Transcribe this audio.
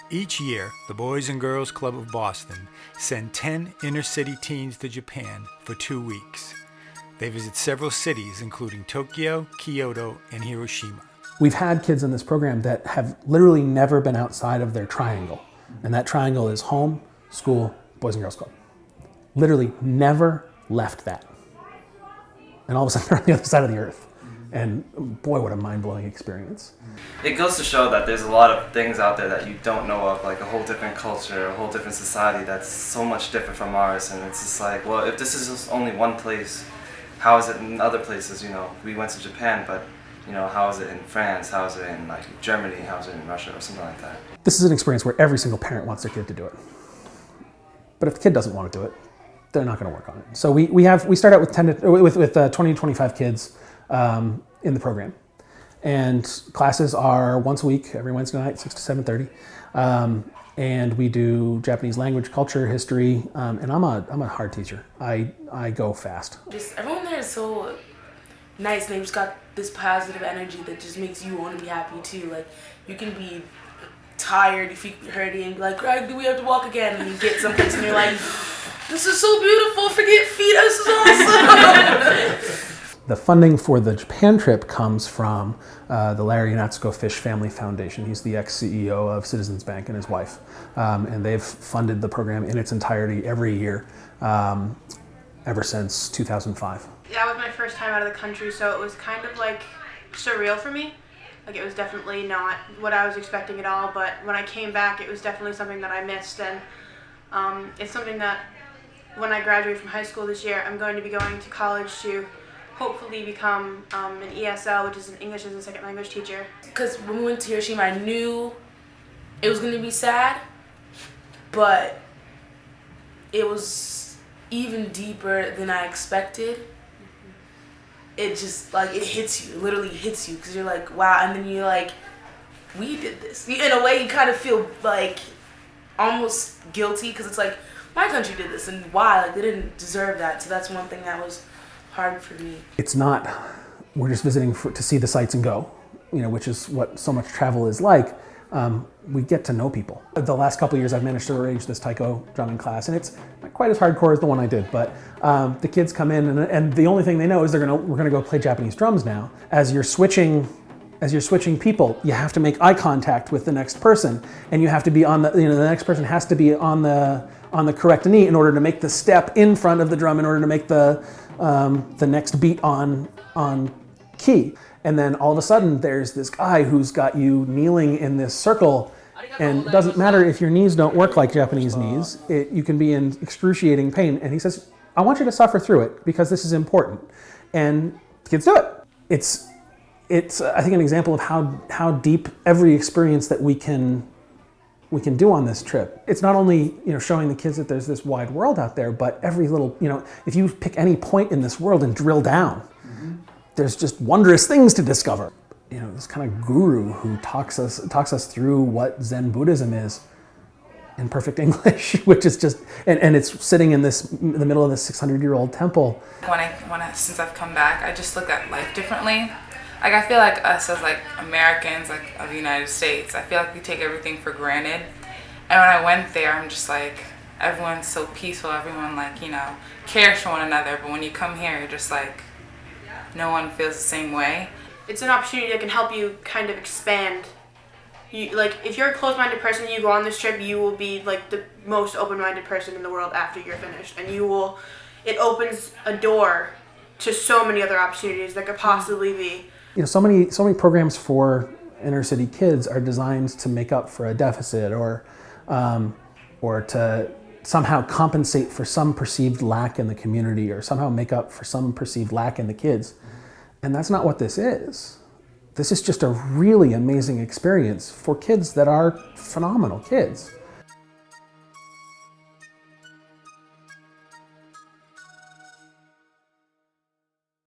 Each year, the Boys and Girls Club of Boston send 10 inner-city teens to Japan for 2 weeks. They visit several cities, including Tokyo, Kyoto, and Hiroshima. We've had kids in this program that have literally never been outside of their triangle. And that triangle is home, school, Boys and Girls Club. Literally never left that. And all of a sudden they're on the other side of the earth. And boy, what a mind-blowing experience. It goes to show that there's a lot of things out there that you don't know of, like a whole different culture, a whole different society that's so much different from ours. And it's just like, well, if this is just only one place, how is it in other places? You know, we went to Japan, but you know, how is it in France? How is it in like Germany? How is it in Russia or something like that? This is an experience where every single parent wants their kid to do it. But if the kid doesn't want to do it, they're not going to work on it. So we start out with 20 to 25 kids in the program, and classes are once a week, every Wednesday night, 6 to 7:30, and we do Japanese language, culture, history, and I'm a hard teacher. I go fast. Just everyone there is so nice, and they just got this positive energy that just makes you want to be happy too. Like you can be tired, your feet hurting, and be like, Greg, do we have to walk again? And you get someplace and you're like, this is so beautiful, forget feet, this is awesome. The funding for the Japan trip comes from the Larry Natsuko Fish Family Foundation. He's the ex-CEO of Citizens Bank and his wife. And they've funded the program in its entirety every year ever since 2005. That was my first time out of the country, so it was kind of like surreal for me. Like it was definitely not what I was expecting at all, but when I came back, it was definitely something that I missed. And it's something that when I graduate from high school this year, I'm going to be going to college to hopefully become an ESL, which is an English as a second language teacher. Because when we went to Hiroshima, I knew it was going to be sad, but it was even deeper than I expected. It just, like, it hits you, it literally hits you, because you're like, wow, and then you're like, we did this. In a way, you kind of feel, like, almost guilty, because it's like, my country did this, and why? Like, they didn't deserve that, so that's one thing that was hard for me. It's not, we're just visiting to see the sights and go, you know, which is what so much travel is like. We get to know people. The last couple of years I've managed to arrange this taiko drumming class, and it's not quite as hardcore as the one I did, but the kids come in and the only thing they know is we're gonna go play Japanese drums now. As you're switching people, you have to make eye contact with the next person, and you have to be on the next person has to be on the correct knee in order to make the step in front of the drum, in order to make the next beat on key. And then all of a sudden there's this guy who's got you kneeling in this circle, and it doesn't matter if your knees don't work like Japanese knees, you can be in excruciating pain. And he says, I want you to suffer through it because this is important. And the kids do it. It's I think an example of how deep every experience that we can do on this trip. It's not only, showing the kids that there's this wide world out there, but every little, if you pick any point in this world and drill down, there's just wondrous things to discover. This kind of guru who talks us through what Zen Buddhism is in perfect English, which is just, and it's sitting in the middle of this 600-year-old temple. Since I've come back, I just look at life differently. Like I feel like us as like Americans, like of the United States, I feel like we take everything for granted. And when I went there, I'm just like, everyone's so peaceful, everyone cares for one another. But when you come here, you're just like, no one feels the same way. It's an opportunity that can help you kind of expand. If you're a closed-minded person and you go on this trip, you will be like the most open-minded person in the world after you're finished. And it opens a door to so many other opportunities that could possibly be. So many programs for inner city kids are designed to make up for a deficit or to somehow compensate for some perceived lack in the community, or somehow make up for some perceived lack in the kids. And that's not what this is. This is just a really amazing experience for kids that are phenomenal kids.